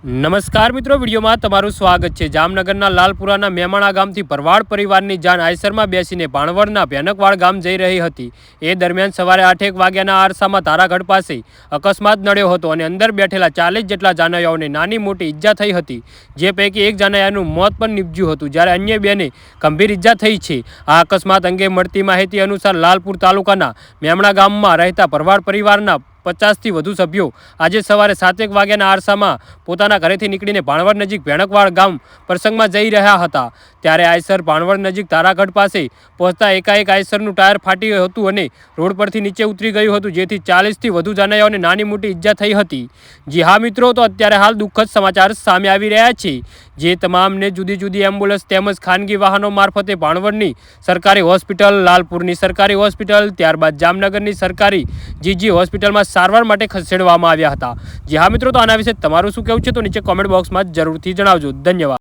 નમસ્કાર મિત્રો, વિડીયોમાં તમારું સ્વાગત છે। જામનગરના લાલપુરાના મેમણા ગામથી ભરવાડ પરિવારની જાન આઈસરમાં બેસીને ભાણવડના ભયાનકવાડ ગામ જઈ રહી હતી। એ દરમિયાન સવારે 8 વાગ્યાના આરસામાં તારાગઢ પાસે અકસ્માત નડ્યો હતો અને અંદર બેઠેલા 40 જેટલા જાનૈયાઓને નાની મોટી ઈજા થઈ હતી, જે પૈકી એક જાનૈયાનું મોત પણ નીપજ્યું હતું, જ્યારે અન્ય બેને ગંભીર ઈજા થઈ છે। આ અકસ્માત અંગે મળતી માહિતી અનુસાર લાલપુર તાલુકાના મેમણા ગામમાં રહેતા ભરવાડ પરિવારના 50 થી વધુ સભ્યો આજે સવારે 7 વાગ્યાના આરસામાં પોતાના ઘરેથી નીકળીને ભાણવડ નજીક ભયાનકવાડ ગામ પ્રસંગમાં જઈ રહ્યા હતા, ત્યારે આઈસર ભાણવડ નજીક તારાગઢ પાસે પહોંચતા એકાએક આઈસરનું ટાયર ફાટ્યું હતું અને રોડ પરથી નીચે ઉતરી ગયું હતું, જેથી 40 થી વધુ જાનૈયાઓને નાની મોટી ઈજા થઈ હતી। જી હા મિત્રો, તો અત્યારે હાલ દુઃખદ સમાચાર સામે આવી રહ્યા છે, જે તમામને જુદી જુદી એમ્બ્યુલન્સ તેમજ ખાનગી વાહનો મારફતે ભાણવડની સરકારી હોસ્પિટલ, લાલપુરની સરકારી હોસ્પિટલ, ત્યારબાદ જામનગરની સરકારી જીજી હોસ્પિટલમાં સારવાર માટે ખસેડવામાં આવ્યા હતા। જી હા મિત્રો, તો આના વિશે તમારું શું કહેવું છે તો નીચે કોમેન્ટ બોક્સમાં જરૂરથી જણાવજો। ધન્યવાદ।